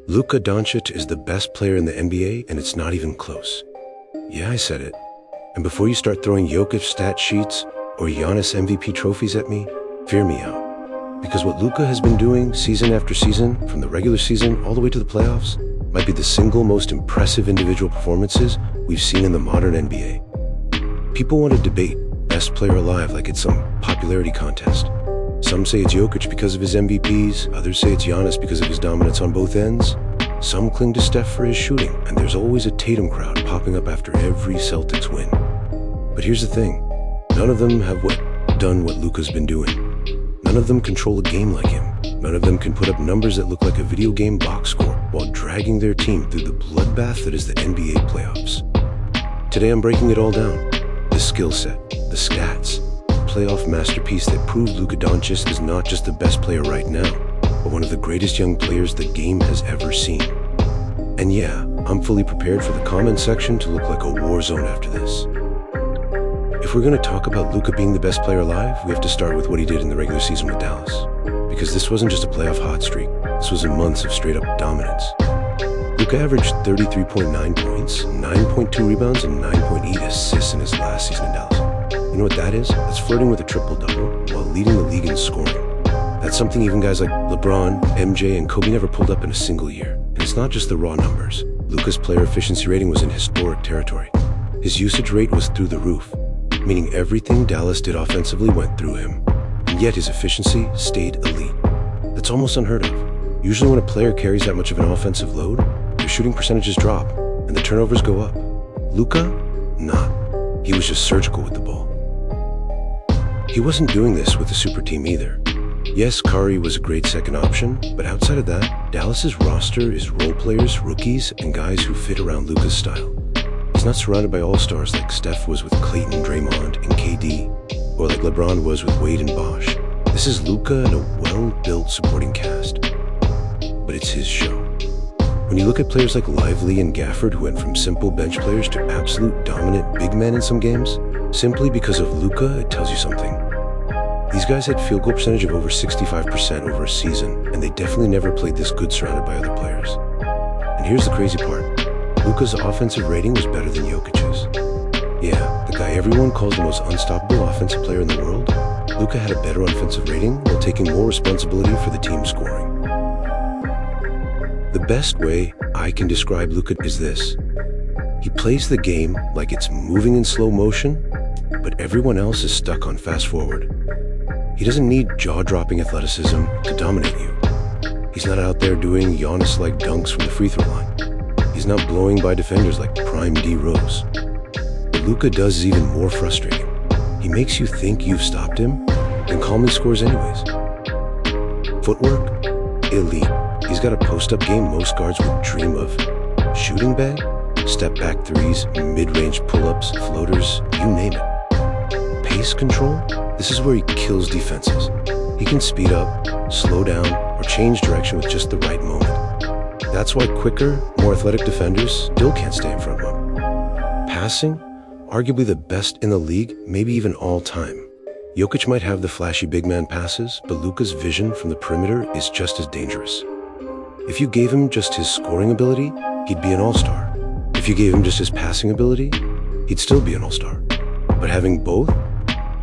Luka Doncic is the best player in the NBA, and it's not even close. Yeah, I said it. And before you start throwing Jokic stat sheets or Giannis MVP trophies at me, fear me out. Because what Luka has been doing season after season, from the regular season all the way to the playoffs, might be the single most impressive individual performances we've seen in the modern NBA. People want to debate best player alive like it's some popularity contest. Some say it's Jokic because of his MVPs, others say it's Giannis because of his dominance on both ends. Some cling to Steph for his shooting, and there's always a Tatum crowd popping up after every Celtics win. But here's the thing, none of them have done what Luka's been doing. None of them control a game like him. None of them can put up numbers that look like a video game box score while dragging their team through the bloodbath that is the NBA playoffs. Today I'm breaking it all down. The skill set, the stats, playoff masterpiece that proved Luka Doncic is not just the best player right now, but one of the greatest young players the game has ever seen. And yeah, I'm fully prepared for the comment section to look like a war zone after this. If we're going to talk about Luka being the best player alive, we have to start with what he did in the regular season with Dallas. Because this wasn't just a playoff hot streak, this was months of straight-up dominance. Luka averaged 33.9 points, 9.2 rebounds, and 9.8 assists in his last season in Dallas. You know what that is? That's flirting with a triple-double while leading the league in scoring. That's something even guys like LeBron, MJ, and Kobe never pulled up in a single year. And it's not just the raw numbers. Luka's player efficiency rating was in historic territory. His usage rate was through the roof, meaning everything Dallas did offensively went through him. And yet his efficiency stayed elite. That's almost unheard of. Usually when a player carries that much of an offensive load, their shooting percentages drop and the turnovers go up. Luka? Not. He was just surgical with the ball. He wasn't doing this with the super team either. Yes, Curry was a great second option, but outside of that, Dallas's roster is role players, rookies, and guys who fit around Luka's style. He's not surrounded by all-stars like Steph was with Clayton, Draymond, and KD, or like LeBron was with Wade and Bosh. This is Luka and a well-built supporting cast. But it's his show. When you look at players like Lively and Gafford, who went from simple bench players to absolute dominant big men in some games, simply because of Luka, it tells you something. These guys had field goal percentage of over 65% over a season, and they definitely never played this good surrounded by other players. And here's the crazy part. Luka's offensive rating was better than Jokic's. Yeah, the guy everyone calls the most unstoppable offensive player in the world, Luka had a better offensive rating while taking more responsibility for the team scoring. The best way I can describe Luka is this. He plays the game like it's moving in slow motion, but everyone else is stuck on fast forward. He doesn't need jaw-dropping athleticism to dominate you. He's not out there doing Giannis-like dunks from the free throw line. He's not blowing by defenders like prime D Rose. What Luka does is even more frustrating. He makes you think you've stopped him, then calmly scores anyways. Footwork? Elite. He's got a post-up game most guards would dream of. Shooting bag? Step-back threes, mid-range pull-ups, floaters, you name it. Pace control? This is where he kills defenses. He can speed up, slow down, or change direction with just the right moment. That's why quicker, more athletic defenders still can't stay in front of him. Passing? Arguably the best in the league, maybe even all time. Jokic might have the flashy big man passes, but Luka's vision from the perimeter is just as dangerous. If you gave him just his scoring ability, he'd be an all-star. If you gave him just his passing ability, he'd still be an all-star. But having both,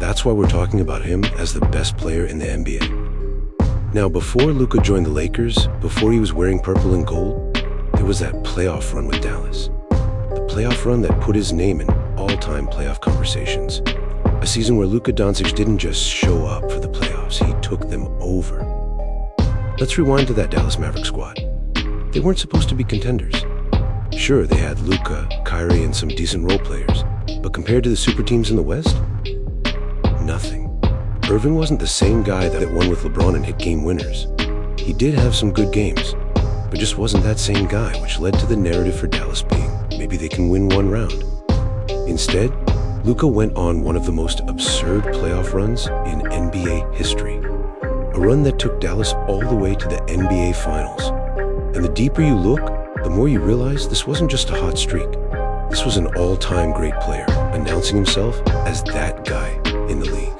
that's why we're talking about him as the best player in the NBA. Now, before Luka joined the Lakers, before he was wearing purple and gold, there was that playoff run with Dallas. The playoff run that put his name in all-time playoff conversations. A season where Luka Doncic didn't just show up for the playoffs, he took them over. Let's rewind to that Dallas Maverick squad. They weren't supposed to be contenders. Sure, they had Luka, Kyrie, and some decent role players, but compared to the super teams in the West, nothing. Irving wasn't the same guy that won with LeBron and hit game winners. He did have some good games, but just wasn't that same guy, which led to the narrative for Dallas being, maybe they can win one round. Instead, Luka went on one of the most absurd playoff runs in NBA history. A run that took Dallas all the way to the NBA Finals. And the deeper you look, the more you realize this wasn't just a hot streak. This was an all-time great player, announcing himself as that guy in the league.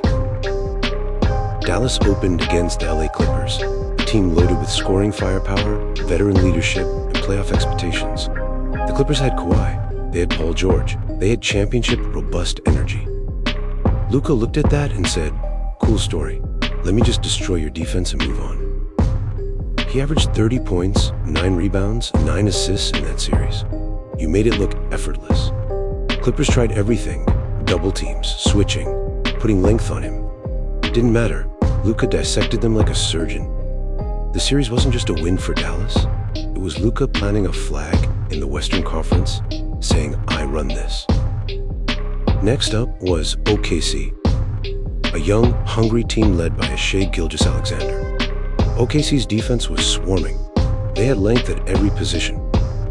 Dallas opened against the LA Clippers, a team loaded with scoring firepower, veteran leadership, and playoff expectations. The Clippers had Kawhi, they had Paul George, they had championship robust energy. Luka looked at that and said, "Cool story. Let me just destroy your defense and move on." He averaged 30 points, 9 rebounds, 9 assists in that series. You made it look effortless. Clippers tried everything, double teams, switching, putting length on him. Didn't matter. Luka dissected them like a surgeon. The series wasn't just a win for Dallas. It was Luka planting a flag in the Western Conference, saying, "I run this." Next up was OKC, a young, hungry team led by Shai Gilgeous-Alexander. OKC's defense was swarming. They had length at every position.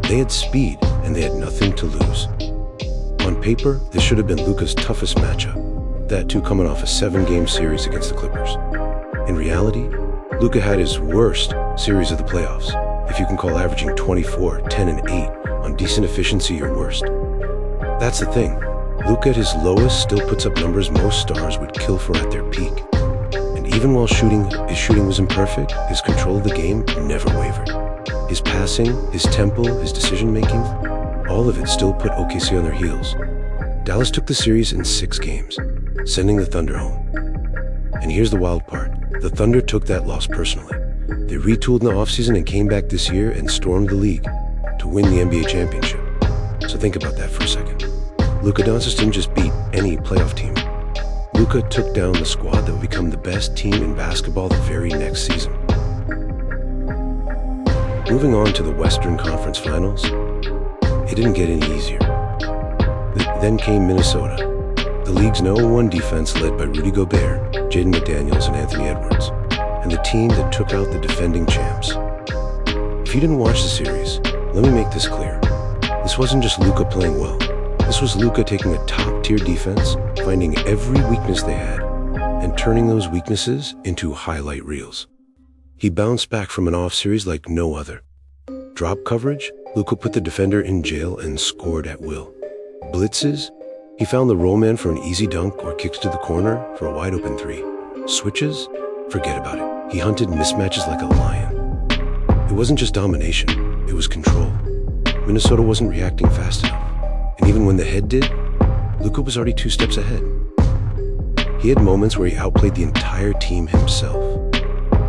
They had speed, and they had nothing to lose. On paper, this should have been Luka's toughest matchup, that too coming off a 7-game series against the Clippers. In reality, Luka had his worst series of the playoffs, if you can call averaging 24, 10, and 8 on decent efficiency your worst. That's the thing. Luka at his lowest still puts up numbers most stars would kill for at their peak. And even while his shooting was imperfect, his control of the game never wavered. His passing, his tempo, his decision-making, all of it still put OKC on their heels. Dallas took the series in 6 games, sending the Thunder home. And here's the wild part. The Thunder took that loss personally. They retooled in the offseason and came back this year and stormed the league to win the NBA championship. So think about that for a second. Luka Doncic didn't just beat any playoff team. Luka took down the squad that would become the best team in basketball the very next season. Moving on to the Western Conference Finals, it didn't get any easier. Then came Minnesota, the league's #1 defense led by Rudy Gobert, Jaden McDaniels, and Anthony Edwards, and the team that took out the defending champs. If you didn't watch the series, let me make this clear. This wasn't just Luka playing well. This was Luka taking a top-tier defense, finding every weakness they had, and turning those weaknesses into highlight reels. He bounced back from an off series like no other. Drop coverage, Luka put the defender in jail and scored at will. Blitzes, he found the roll man for an easy dunk or kicks to the corner for a wide-open 3. Switches, forget about it. He hunted mismatches like a lion. It wasn't just domination, it was control. Minnesota wasn't reacting fast enough. And even when the head did, Luka was already 2 steps ahead. He had moments where he outplayed the entire team himself.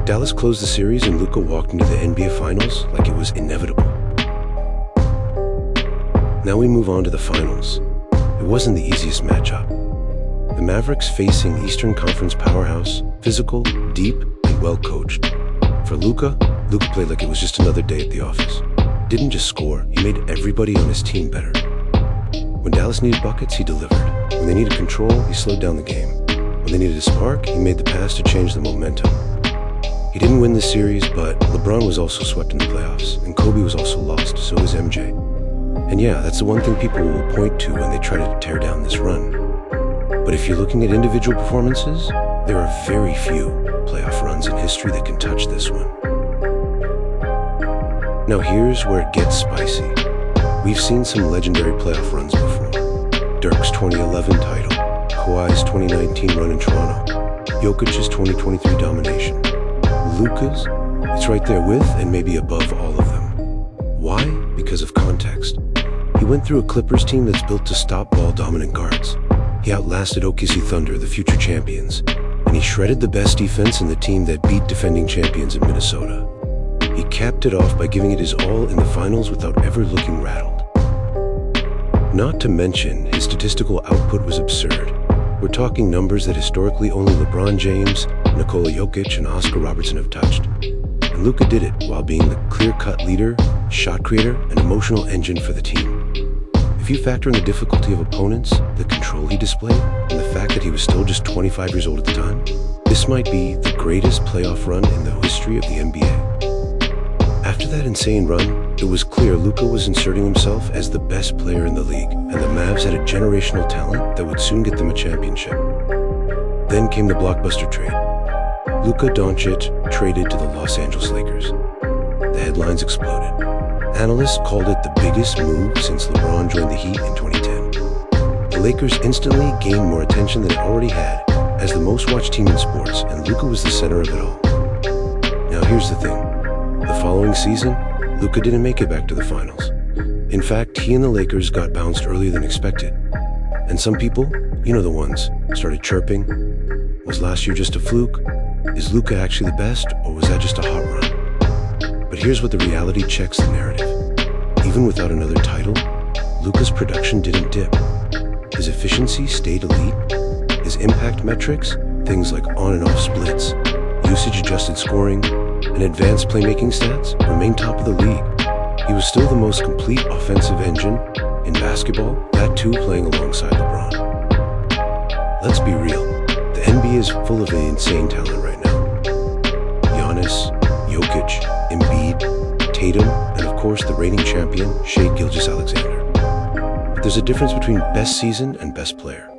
Dallas closed the series and Luka walked into the NBA Finals like it was inevitable. Now we move on to the finals. It wasn't the easiest matchup. The Mavericks facing Eastern Conference powerhouse, physical, deep, and well-coached. For Luka played like it was just another day at the office. Didn't just score, he made everybody on his team better. When Dallas needed buckets, he delivered. When they needed control, he slowed down the game. When they needed a spark, he made the pass to change the momentum. He didn't win this series, but LeBron was also swept in the playoffs, and Kobe was also lost, so was MJ. And yeah, that's the one thing people will point to when they try to tear down this run. But if you're looking at individual performances, there are very few playoff runs in history that can touch this one. Now here's where it gets spicy. We've seen some legendary playoff runs before. Dirk's 2011 title, Kawhi's 2019 run in Toronto, Jokic's 2023 domination. Luka's, it's right there with and maybe above all of them. Why? Because of context. He went through a Clippers team that's built to stop ball-dominant guards. He outlasted OKC Thunder, the future champions, and he shredded the best defense in the team that beat defending champions in Minnesota. He capped it off by giving it his all in the finals without ever looking rattled. Not to mention, his statistical output was absurd. We're talking numbers that historically only LeBron James, Nikola Jokic, and Oscar Robertson have touched. And Luka did it while being the clear-cut leader, shot creator, and emotional engine for the team. If you factor in the difficulty of opponents, the control he displayed, and the fact that he was still just 25 years old at the time, this might be the greatest playoff run in the history of the NBA. After that insane run, it was clear Luka was inserting himself as the best player in the league, and the Mavs had a generational talent that would soon get them a championship. Then came the blockbuster trade. Luka Doncic traded to the Los Angeles Lakers. The headlines exploded. Analysts called it the biggest move since LeBron joined the Heat in 2010. The Lakers instantly gained more attention than it already had as the most watched team in sports, and Luka was the center of it all. Now here's the thing. The following season, Luka didn't make it back to the finals. In fact, he and the Lakers got bounced earlier than expected. And some people, you know the ones, started chirping. Was last year just a fluke? Is Luka actually the best, or was that just a hot run? But here's what the reality checks the narrative. Even without another title, Luka's production didn't dip. His efficiency stayed elite. His impact metrics, things like on and off splits, usage-adjusted scoring, and advanced playmaking stats, remained top of the league. He was still the most complete offensive engine in basketball, that too playing alongside LeBron. Let's be real, the NBA is full of insane talent right now. Giannis, Jokic, Embiid, Tatum, and of course the reigning champion, Shai Gilgeous-Alexander. But there's a difference between best season and best player.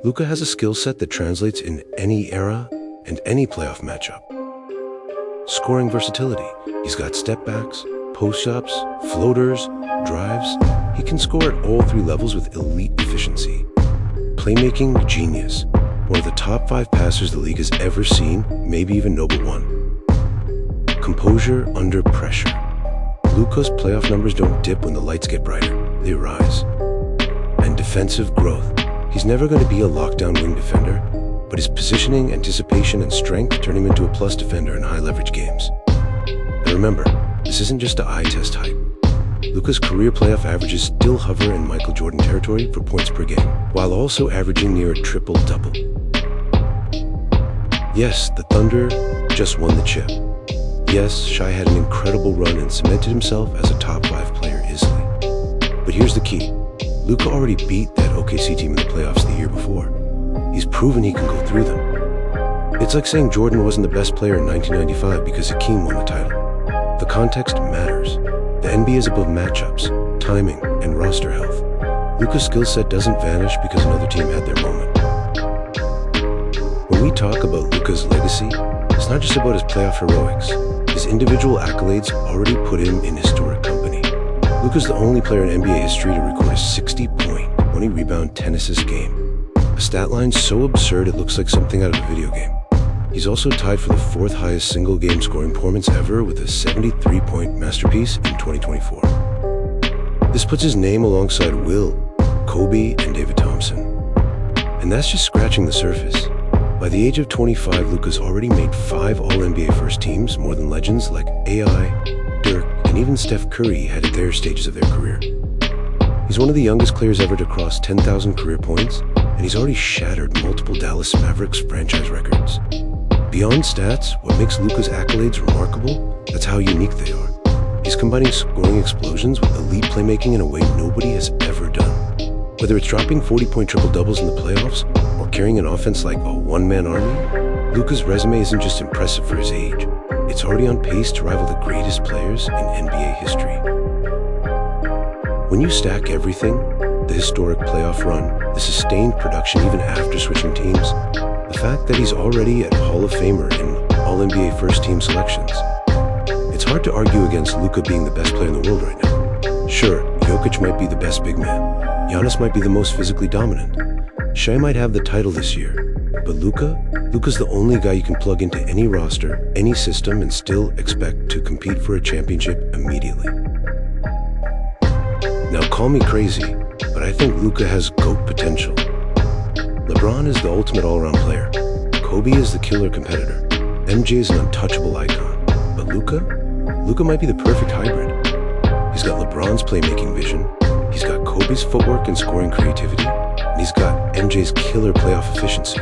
Luka has a skill set that translates in any era and any playoff matchup. Scoring versatility. He's got step backs, post-ups, floaters, drives. He can score at all three levels with elite efficiency. Playmaking genius. One of the top 5 passers the league has ever seen, maybe even number 1. Composure under pressure. Luka's playoff numbers don't dip when the lights get brighter. They rise. And defensive growth. He's never going to be a lockdown wing defender, but his positioning, anticipation, and strength turn him into a plus defender in high-leverage games. And remember, this isn't just an eye test hype. Luka's career playoff averages still hover in Michael Jordan territory for points per game, while also averaging near a triple-double. Yes, the Thunder just won the chip. Yes, Shai had an incredible run and cemented himself as a top 5 player easily. But here's the key. Luka already beat that OKC team in the playoffs the year before. He's proven he can go through them. It's like saying Jordan wasn't the best player in 1995 because Hakeem won the title. The context matters. The NBA is above matchups, timing, and roster health. Luka's skill set doesn't vanish because another team had their moment. When we talk about Luka's legacy, it's not just about his playoff heroics. His individual accolades already put him in historic company. Luka's the only player in NBA history to record a 60-point, 20-rebound, 10-assist game. A stat line so absurd it looks like something out of a video game. He's also tied for the 4th highest single-game scoring performance ever with a 73-point masterpiece in 2024. This puts his name alongside Will, Kobe, and David Thompson. And that's just scratching the surface. By the age of 25, Luka's already made 5 All-NBA first teams, more than legends like AI, Dirk, and even Steph Curry had at their stages of their career. He's one of the youngest players ever to cross 10,000 career points, and he's already shattered multiple Dallas Mavericks franchise records. Beyond stats, what makes Luka's accolades remarkable, that's how unique they are. He's combining scoring explosions with elite playmaking in a way nobody has ever done. Whether it's dropping 40-point triple-doubles in the playoffs or carrying an offense like a one-man army, Luka's resume isn't just impressive for his age. It's already on pace to rival the greatest players in NBA history. When you stack everything, the historic playoff run, the sustained production even after switching teams, the fact that he's already a Hall of Famer in All-NBA first-team selections, it's hard to argue against Luka being the best player in the world right now. Sure, Jokic might be the best big man. Giannis might be the most physically dominant. Shai might have the title this year. But Luka's the only guy you can plug into any roster, any system, and still expect to compete for a championship immediately. Now call me crazy, but I think Luka has GOAT potential. LeBron is the ultimate all-around player. Kobe is the killer competitor. MJ is an untouchable icon. But Luka might be the perfect hybrid. He's got LeBron's playmaking vision, he's got Kobe's footwork and scoring creativity, and he's got MJ's killer playoff efficiency.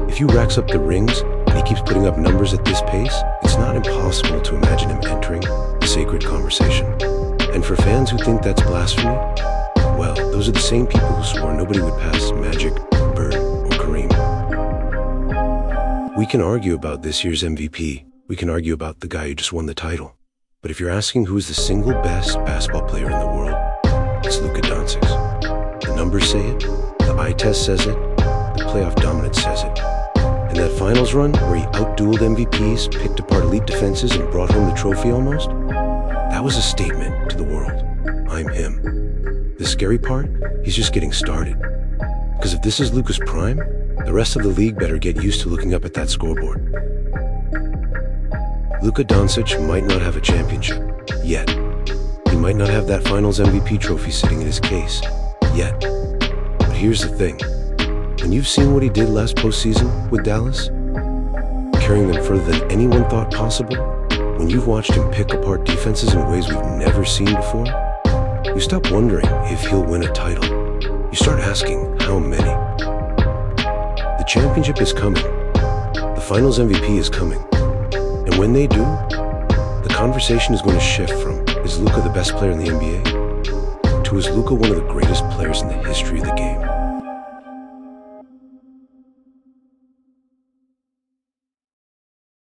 If he racks up the rings and he keeps putting up numbers at this pace, it's not impossible to imagine him entering the sacred conversation. And for fans who think that's blasphemy, well, those are the same people who swore nobody would pass Magic, Bird, or Kareem. We can argue about this year's MVP. We can argue about the guy who just won the title. But if you're asking who is the single best basketball player in the world, it's Luka Doncic. The numbers say it, the eye test says it, the playoff dominance says it. And that finals run where he outdueled MVPs, picked apart elite defenses, and brought home the trophy almost, that was a statement to the world. I'm him. The scary part, he's just getting started. Because if this is Luka's prime, the rest of the league better get used to looking up at that scoreboard. Luka Doncic might not have a championship, yet. He might not have that Finals MVP trophy sitting in his case, yet. But here's the thing. When you've seen what he did last postseason with Dallas, carrying them further than anyone thought possible, when you've watched him pick apart defenses in ways we've never seen before, you stop wondering if he'll win a title. You start asking how many. The championship is coming. The Finals MVP is coming. And when they do, the conversation is going to shift from, is Luka the best player in the NBA? To, is Luka one of the greatest players in the history of the game?